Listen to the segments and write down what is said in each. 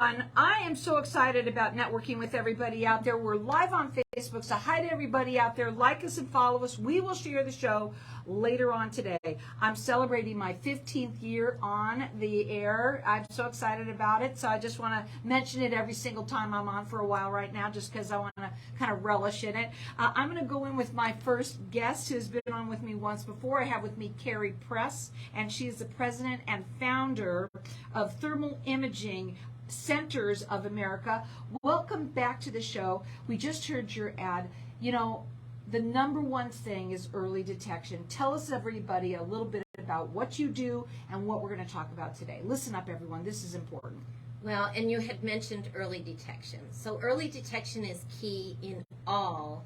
I am so excited about networking with everybody out there. We're live on Facebook, so hi to everybody out there. Like us and follow us. We will share the show later on today. I'm celebrating my 15th year on the air. I'm so excited about it, so I just want to mention it every single time I'm on for a while right now, just because I want to kind of relish in it. I'm going to go in with my first guest, who's been on with me once before. I have with me Carrie Press, and she is the president and founder of Thermal Imaging Centers of America. Welcome back to the show. We just heard your ad. You know, the number one thing is early detection. Tell us, everybody, a little bit about what you do and what we're going to talk about today. Listen up, everyone. This is important. Well, and you had mentioned early detection. So early detection is key in all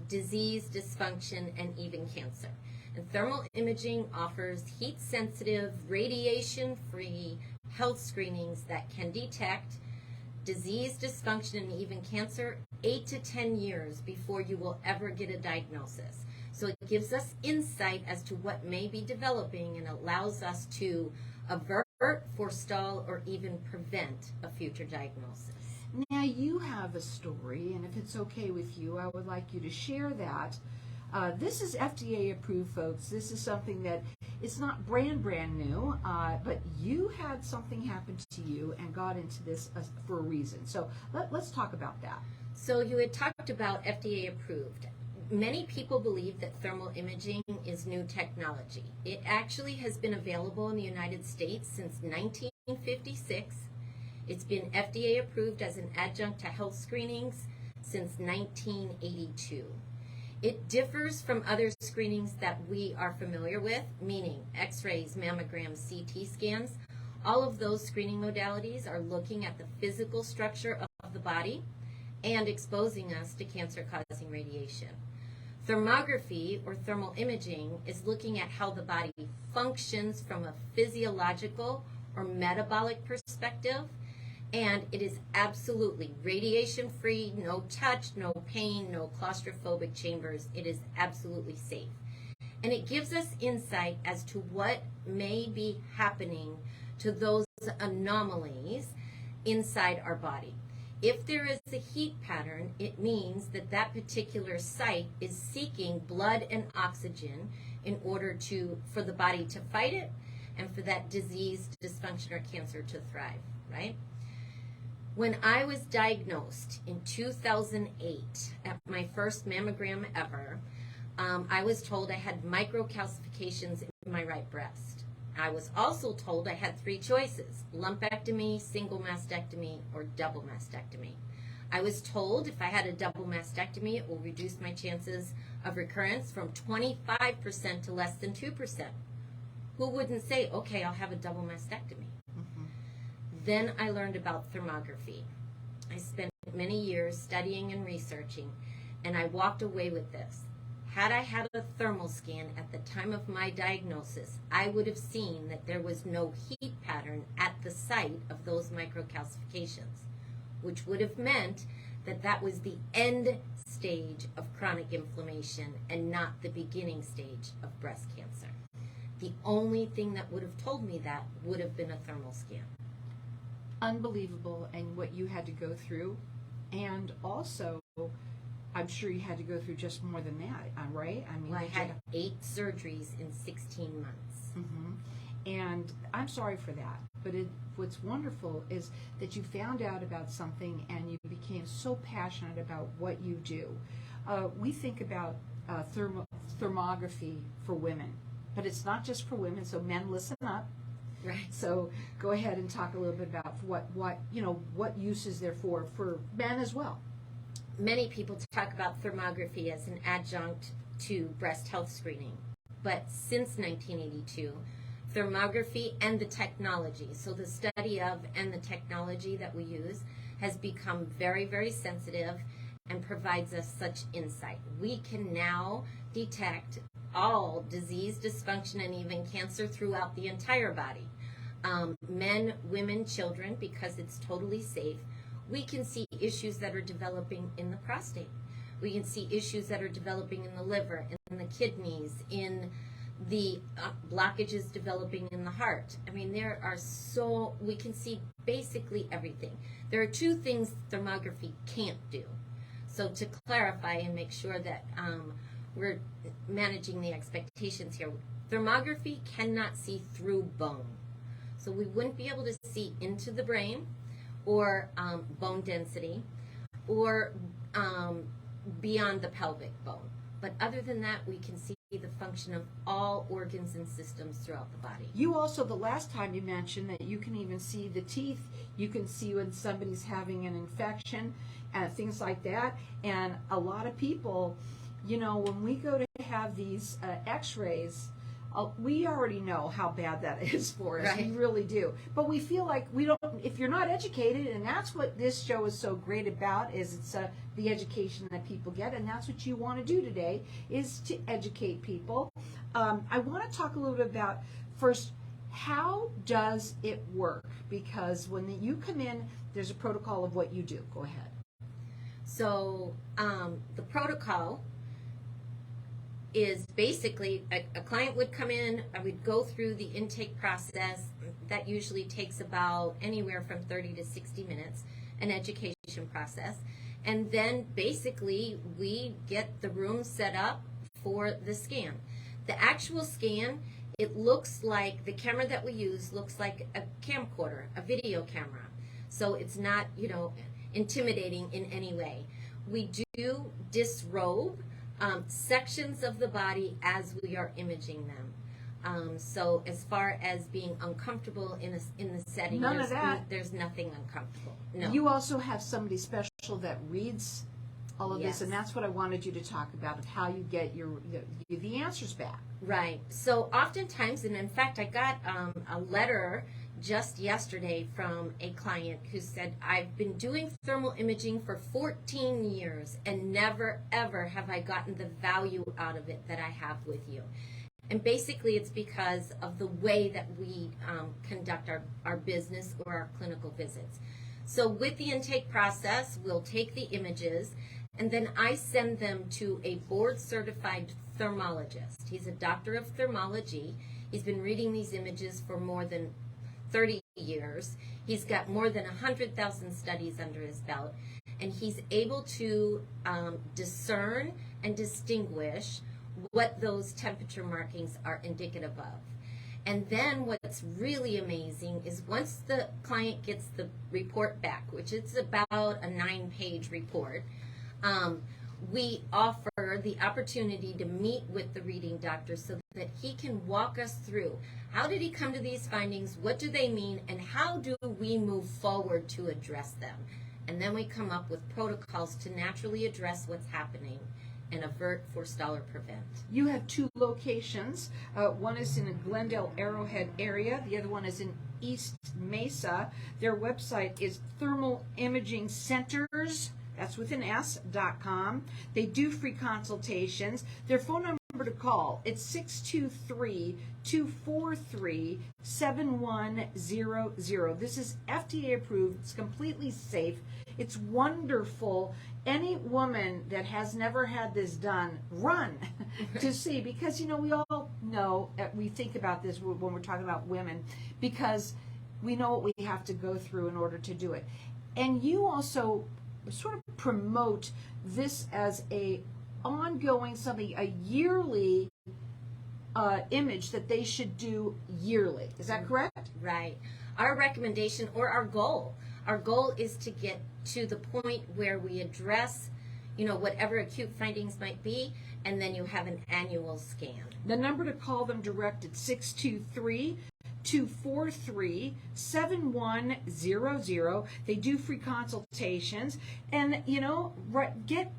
disease, dysfunction, and even cancer. And thermal imaging offers heat-sensitive, radiation-free health screenings that can detect disease, dysfunction, and even cancer 8 to 10 years before you will ever get a diagnosis. So it gives us insight as to what may be developing and allows us to avert, forestall, or even prevent a future diagnosis. Now, you have a story, and if it's okay with you, I would like you to share that. This is FDA approved, folks. This is something that it's not brand new, but you had something happen to you and got into this for a reason. So let's talk about that. So you had talked about FDA approved. Many people believe that thermal imaging is new technology. It actually has been available in the United States since 1956. It's been FDA approved as an adjunct to health screenings since 1982. It differs from other screenings that we are familiar with, meaning x-rays, mammograms, CT scans. All of those screening modalities are looking at the physical structure of the body and exposing us to cancer-causing radiation. Thermography, or thermal imaging, is looking at how the body functions from a physiological or metabolic perspective, and it is absolutely radiation-free, no touch, no pain, no claustrophobic chambers. It is absolutely safe. And it gives us insight as to what may be happening to those anomalies inside our body. If there is a heat pattern, it means that that particular site is seeking blood and oxygen in order for the body to fight it and for that disease, dysfunction, or cancer to thrive, right? When I was diagnosed in 2008 at my first mammogram ever, I was told I had microcalcifications in my right breast. I was also told I had 3 choices: lumpectomy, single mastectomy, or double mastectomy. I was told if I had a double mastectomy, it will reduce my chances of recurrence from 25% to less than 2%. Who wouldn't say, okay, I'll have a double mastectomy? Then I learned about thermography. I spent many years studying and researching, and I walked away with this. Had I had a thermal scan at the time of my diagnosis, I would have seen that there was no heat pattern at the site of those microcalcifications, which would have meant that that was the end stage of chronic inflammation and not the beginning stage of breast cancer. The only thing that would have told me that would have been a thermal scan. Unbelievable, and what you had to go through, and also I'm sure you had to go through just more than that, right? I mean, well, I had 8 surgeries in 16 months. And I'm sorry for that, but what's wonderful is that you found out about something and you became so passionate about what you do. We think about thermography for women, but it's not just for women, so men, listen up. Right. So go ahead and talk a little bit about what use is there for men as well. Many people talk about thermography as an adjunct to breast health screening, but since 1982, thermography and the technology, so the study of and the technology that we use, has become very, very sensitive and provides us such insight. We can now detect all disease, dysfunction, and even cancer throughout the entire body. Men, women, children, because it's totally safe. We can see issues that are developing in the prostate. We can see issues that are developing in the liver, in the kidneys, in the blockages developing in the heart. I mean, we can see basically everything. There are two things thermography can't do. So to clarify and make sure that we're managing the expectations here, thermography cannot see through bone. So we wouldn't be able to see into the brain or bone density or beyond the pelvic bone. But other than that, we can see the function of all organs and systems throughout the body. You also, the last time you mentioned that you can even see the teeth. You can see when somebody's having an infection and things like that. And a lot of people, you know, when we go to have these x-rays, we already know how bad that is for us. Right. We really do. But we feel like we don't, if you're not educated, and that's what this show is so great about, is it's the education that people get, and that's what you want to do today, is to educate people. I want to talk a little bit about, first, how does it work? Because when you come in, there's a protocol of what you do. Go ahead. So the protocol is basically a client would come in, I would go through the intake process. That usually takes about anywhere from 30 to 60 minutes, an education process. And then basically we get the room set up for the scan. The actual scan, it looks like, the camera that we use looks like a camcorder, a video camera. So it's not, you know, intimidating in any way. We do disrobe sections of the body as we are imaging them. So as far as being uncomfortable in the setting, there's nothing uncomfortable. No. You also have somebody special that reads all of Yes. this, and that's what I wanted you to talk about, of how you get the answers back. Right. So oftentimes, and in fact, I got a letter just yesterday from a client who said, I've been doing thermal imaging for 14 years and never ever have I gotten the value out of it that I have with you. And basically it's because of the way that we conduct our business or our clinical visits. So with the intake process, we'll take the images and then I send them to a board certified thermologist. He's a doctor of thermology. He's been reading these images for more than 30 years. He's got more than 100,000 studies under his belt, and he's able to discern and distinguish what those temperature markings are indicative of. And then what's really amazing is once the client gets the report back, which is about a 9-page report, we offer the opportunity to meet with the reading doctor so that he can walk us through how did he come to these findings, what do they mean, and how do we move forward to address them. And then we come up with protocols to naturally address what's happening and avert, forestall, or prevent. You have two locations. One is in the Glendale Arrowhead area. The other one is in East Mesa. Their website is Thermal Imaging Centers. That's with an S.com. They do free consultations. Their phone number to call, it's 623-243-7100. This is FDA approved. It's completely safe. It's wonderful. Any woman that has never had this done, run to see, because, you know, we all know, we think about this when we're talking about women, because we know what we have to go through in order to do it. And you also sort of promote this as a ongoing something, a yearly image that they should do yearly. Is that correct? Right. Our recommendation, or our goal is to get to the point where we address, you know, whatever acute findings might be, and then you have an annual scan. The number to call them direct at 623-243-7100. They do free consultations, and, you know,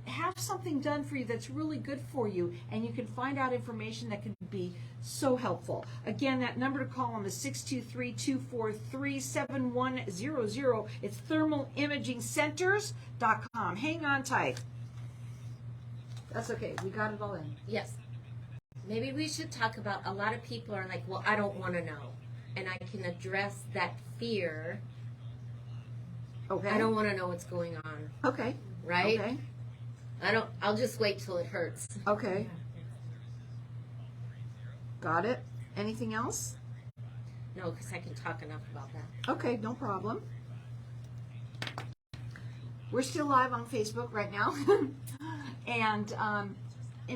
have something done for you that's really good for you, and you can find out information that can be so helpful. Again, that number to call them is 623-243-7100. It's thermalimagingcenters.com. Hang on tight. That's okay. We got it all in. Yes. Maybe we should talk about, a lot of people are like, well, I don't want to know. And I can address that fear. Okay. I don't want to know what's going on. Okay. Right? Okay. I'll just wait till it hurts. Okay. Got it. Anything else? No, because I can talk enough about that. Okay, no problem. We're still live on Facebook right now. and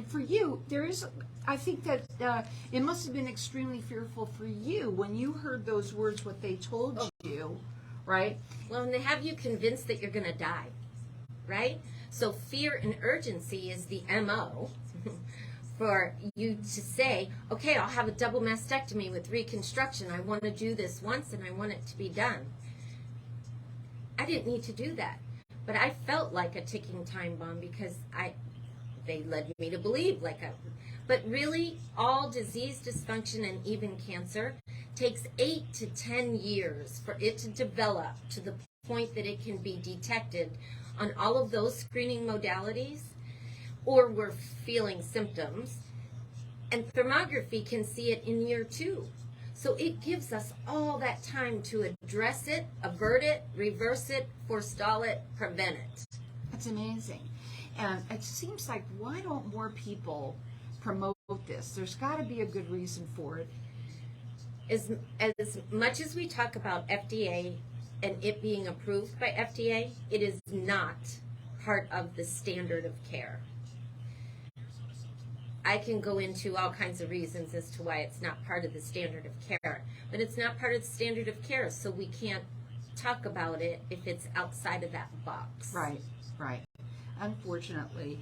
for you, there is, I think that it must have been extremely fearful for you when you heard those words, what they told you, right? Well, and they have you convinced that you're going to die, right? So fear and urgency is the MO for you to say, okay, I'll have a double mastectomy with reconstruction. I want to do this once and I want it to be done. I didn't need to do that. But I felt like a ticking time bomb because they led me to believe but really all disease, dysfunction, and even cancer takes 8 to 10 years for it to develop to the point that it can be detected on all of those screening modalities, or we're feeling symptoms. And thermography can see it in year 2. So it gives us all that time to address it, avert it, reverse it, forestall it, prevent it. That's amazing. And it seems like, why don't more people promote this? There's got to be a good reason for it. As much as we talk about FDA and it being approved by FDA, it is not part of the standard of care. I can go into all kinds of reasons as to why it's not part of the standard of care, but it's not part of the standard of care, so we can't talk about it if it's outside of that box. Right, right. Unfortunately,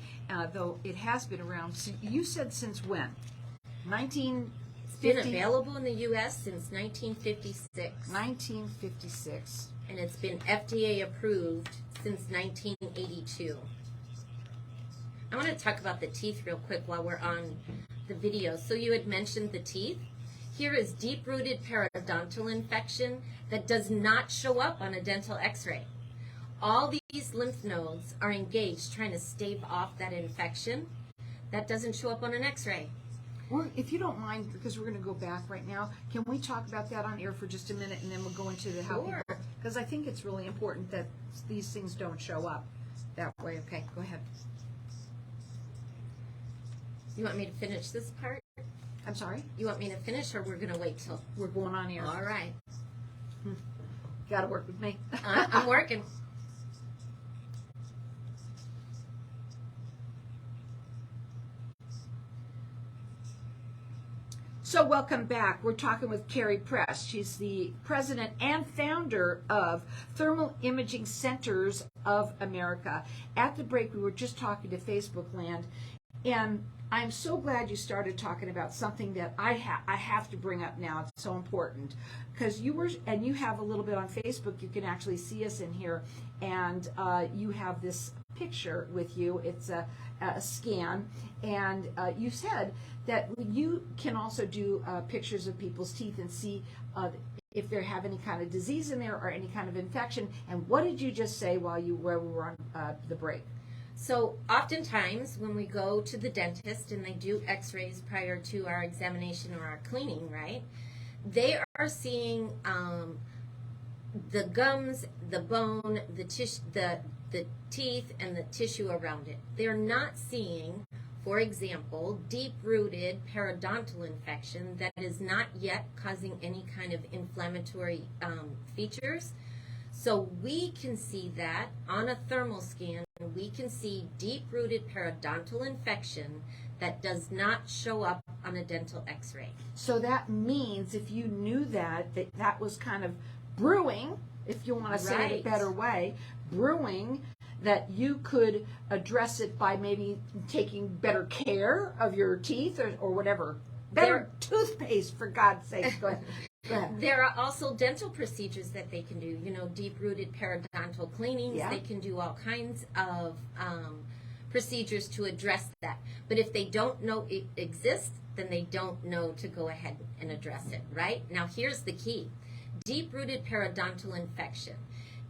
though it has been around, you said since when? 1950? It's been available in the U.S. since 1956. 1956. And it's been FDA approved since 1982. I want to talk about the teeth real quick while we're on the video. So you had mentioned the teeth. Here is deep-rooted periodontal infection that does not show up on a dental x-ray. All these lymph nodes are engaged trying to stave off that infection. That doesn't show up on an x-ray. If you don't mind, because we're going to go back right now, can we talk about that on air for just a minute, and then we'll go into how people, because I think it's really important that these things don't show up that way. Okay, go ahead. You want me to finish this part? I'm sorry? You want me to finish, or we're going to wait till... We're going on air. All right. Got to work with me. I'm working. So welcome back. We're talking with Carrie Press. She's the president and founder of Thermal Imaging Centers of America. At the break, we were just talking to Facebook Land, and I'm so glad you started talking about something that I have to bring up now. It's so important because you have a little bit on Facebook. You can actually see us in here, and you have this picture with you. It's a scan, and you said that you can also do pictures of people's teeth and see if they have any kind of disease in there or any kind of infection. And what did you just say while we were on the break? So oftentimes when we go to the dentist and they do x-rays prior to our examination or our cleaning, right, they are seeing the gums, the bone, the teeth, and the tissue around it. They're not seeing, for example, deep-rooted periodontal infection that is not yet causing any kind of inflammatory features. So we can see that on a thermal scan. We can see deep-rooted periodontal infection that does not show up on a dental x-ray. So that means if you knew that was kind of brewing, if you want to say it a better way, brewing, that you could address it by maybe taking better care of your teeth or whatever. Better toothpaste, for God's sake. Go ahead. There are also dental procedures that they can do, deep-rooted periodontal cleanings. Yeah. They can do all kinds of procedures to address that. But if they don't know it exists, then they don't know to go ahead and address it, right? Now, here's the key. Deep-rooted periodontal infection,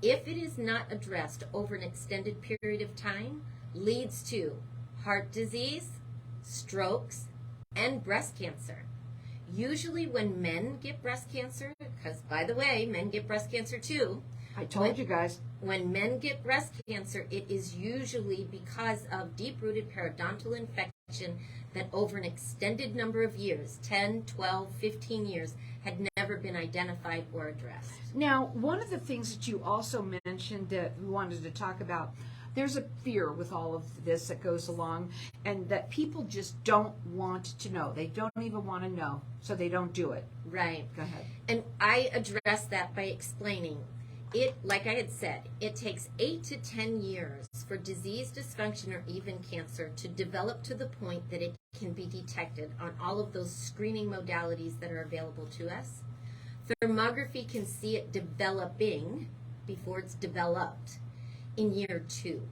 if it is not addressed over an extended period of time, leads to heart disease, strokes, and breast cancer. Usually when men get breast cancer, because by the way, men get breast cancer too. I told you guys. When men get breast cancer, it is usually because of deep-rooted periodontal infection that over an extended number of years, 10, 12, 15 years, had never been identified or addressed. Now, one of the things that you also mentioned that we wanted to talk about, there's a fear with all of this that goes along, and that people just don't want to know. They don't even want to know, so they don't do it. Right. Go ahead. And I address that by explaining it, like I had said, it takes 8 to 10 years for disease, dysfunction, or even cancer to develop to the point that it can be detected on all of those screening modalities that are available to us. Thermography can see it developing before it's developed in year 2.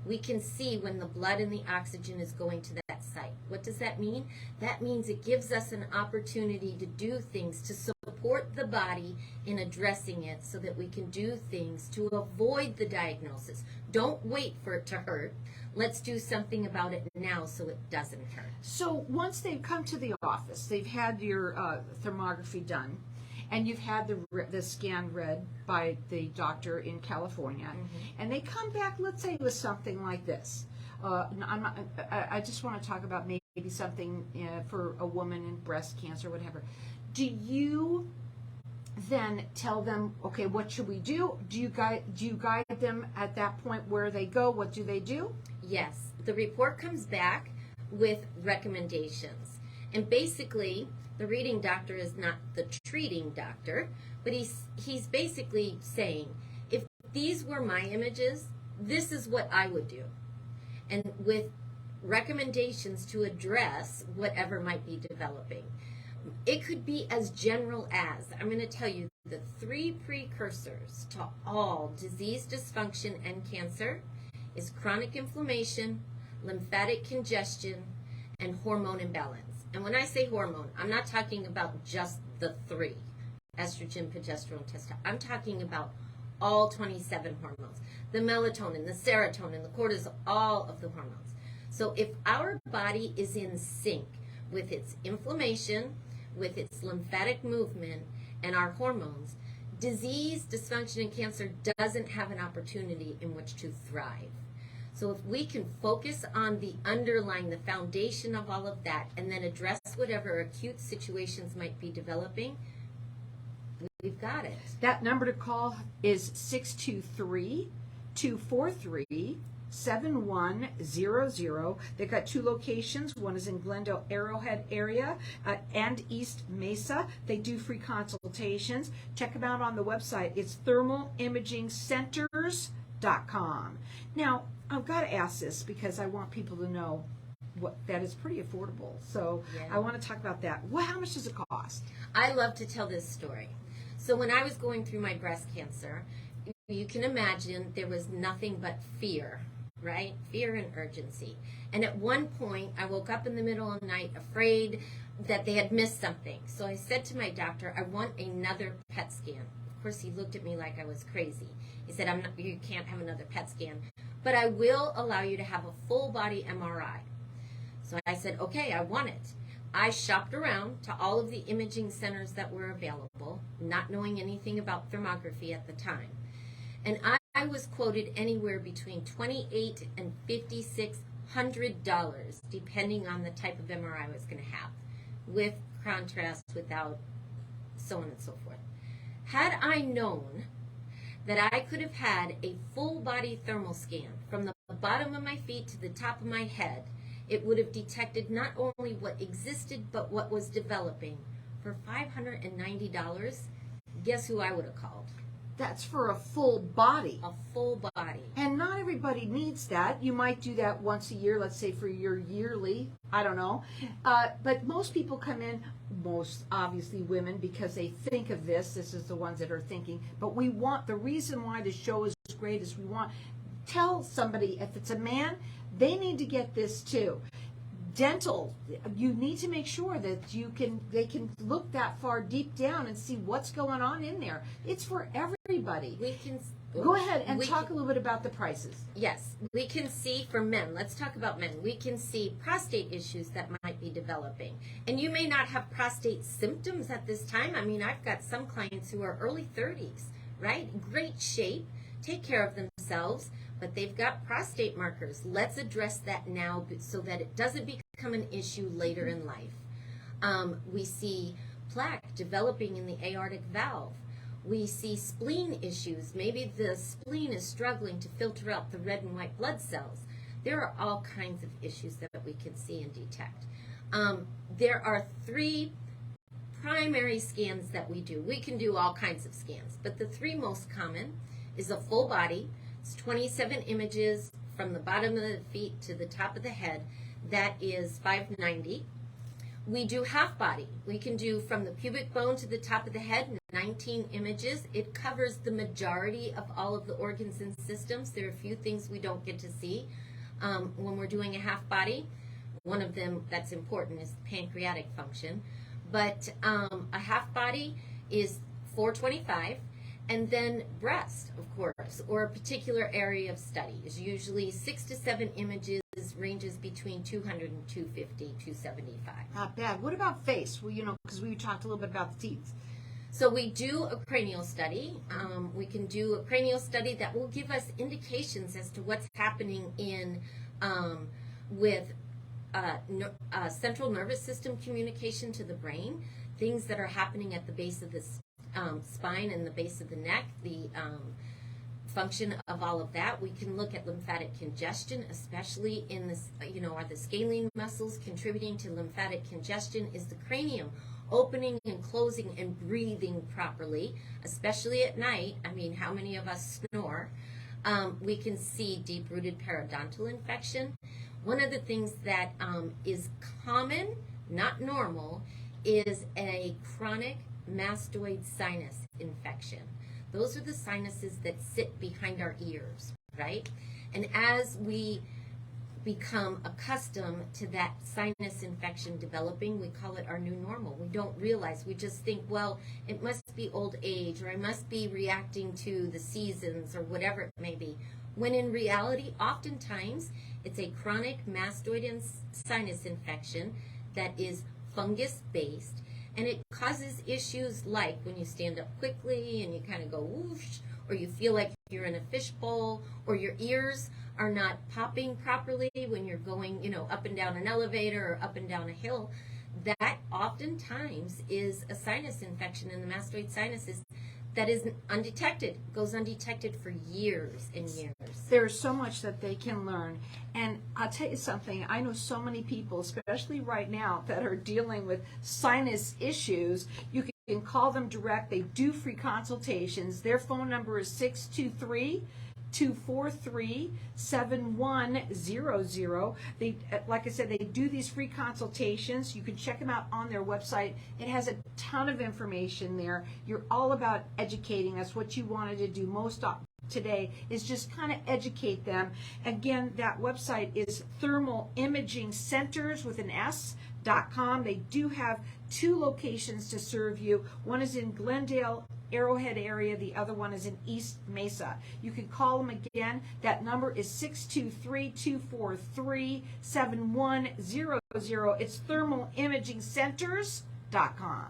We can see when the blood and the oxygen is going to that site. What does that mean? That means it gives us an opportunity to do things to support the body in addressing it so that we can do things to avoid the diagnosis. Don't wait for it to hurt. Let's do something about it now so it doesn't hurt. So once they've come to the office, they've had your thermography done, and you've had the scan read by the doctor in California, and they come back, let's say, with something like this. I just want to talk about maybe something for a woman in breast cancer, whatever. Do you then tell them, okay, what should we do? Do you guide them at that point where they go? What do they do? Yes, the report comes back with recommendations, and basically, the reading doctor is not the treating doctor, but he's basically saying, if these were my images, this is what I would do. And with recommendations to address whatever might be developing. It could be as general as, I'm going to tell you the 3 precursors to all disease, dysfunction, and cancer is chronic inflammation, lymphatic congestion, and hormone imbalance. And when I say hormone, I'm not talking about just the 3, estrogen, progesterone, testosterone. I'm talking about all 27 hormones, the melatonin, the serotonin, the cortisol, all of the hormones. So if our body is in sync with its inflammation, with its lymphatic movement, and our hormones, disease, dysfunction, and cancer doesn't have an opportunity in which to thrive. So if we can focus on the underlying, the foundation of all of that, and then address whatever acute situations might be developing, we've got it. That number to call is 623-243-7100. They've got 2 locations. One is in Glendale, Arrowhead area, and East Mesa. They do free consultations. Check them out on the website. It's thermalimagingcenters.com. Now, I've got to ask this because I want people to know what that is pretty affordable. So yeah. I want to talk about that. Well, how much does it cost? I love to tell this story. So when I was going through my breast cancer, you can imagine there was nothing but fear, right? Fear and urgency. And at one point, I woke up in the middle of the night afraid that they had missed something. So I said to my doctor, I want another PET scan. Of course, he looked at me like I was crazy. He said, you can't have another PET scan, but I will allow you to have a full body MRI. So I said, okay, I want it. I shopped around to all of the imaging centers that were available, not knowing anything about thermography at the time. And I was quoted anywhere between $2,800 and $5,600, depending on the type of MRI I was going to have, with contrast, without, so on and so forth. Had I known that I could have had a full body thermal scan from the bottom of my feet to the top of my head, it would have detected not only what existed, but what was developing. For $590, guess who I would have called? That's for a full body. A full body. And not everybody needs that. You might do that once a year, let's say for your yearly, I don't know. But most people come in, most obviously women, because they think of this. This is the ones that are thinking. But we want, the reason why the show is great is we want, tell somebody, if it's a man, they need to get this too. Dental, you need to make sure that they can look that far deep down and see what's going on in there. It's for everybody. Go ahead and talk a little bit about the prices. Yes, we can see for men. Let's talk about men. We can see prostate issues that might be developing. And you may not have prostate symptoms at this time. I mean, I've got some clients who are early 30s, right? Great shape, take care of themselves, but they've got prostate markers. Let's address that now so that it doesn't become become an issue later in life. We see plaque developing in the aortic valve. We see spleen issues. Maybe the spleen is struggling to filter out the red and white blood cells. There are all kinds of issues that we can see and detect. There are 3 primary scans that we do. We can do all kinds of scans, but the 3 most common is a full body. It's 27 images from the bottom of the feet to the top of the head. That is $590. We do half body. We can do from the pubic bone to the top of the head, 19 images. It covers the majority of all of the organs and systems. There are a few things we don't get to see when we're doing a half body. One of them that's important is pancreatic function. But a half body is $425. And then breast, of course, or a particular area of study is usually 6 to 7 images, ranges between 200 and 250, 275. Not bad. What about face? Well, you know, because we talked a little bit about the teeth. So we do a cranial study. We can do a cranial study that will give us indications as to what's happening in with central nervous system communication to the brain, things that are happening at the base of the spine and the base of the neck, the function of all of that. We can look at lymphatic congestion, especially in this, are the scalene muscles contributing to lymphatic congestion? Is the cranium opening and closing and breathing properly, especially at night? I mean, how many of us snore? We can see deep-rooted periodontal infection. One of the things that is common, not normal, is a chronic mastoid sinus infection. Those are the sinuses that sit behind our ears, right? And as we become accustomed to that sinus infection developing, we call it our new normal. We don't realize, we just think, well, it must be old age, or I must be reacting to the seasons, or whatever it may be. When in reality, oftentimes, it's a chronic mastoid sinus infection that is fungus-based, and it causes issues like when you stand up quickly and you kind of go whoosh, or you feel like you're in a fishbowl, or your ears are not popping properly when you're going, up and down an elevator or up and down a hill. That oftentimes is a sinus infection in the mastoid sinuses that is undetected, goes undetected for years and years. There's so much that they can learn. And I'll tell you something, I know so many people, especially right now, that are dealing with sinus issues. You can call them direct. They do free consultations. Their phone number is 623-243-7100. They, like I said, they do these free consultations. You can check them out on their website. It has a ton of information there. You're all about educating. That's what you wanted to do most today, is just kind of educate them. Again, that website is Thermal Imaging Centers with an S.com. They do have 2 locations to serve you. One is in Glendale, Arrowhead area. The other one is in East Mesa. You can call them again. That number is 623-243-7100. It's thermalimagingcenters.com.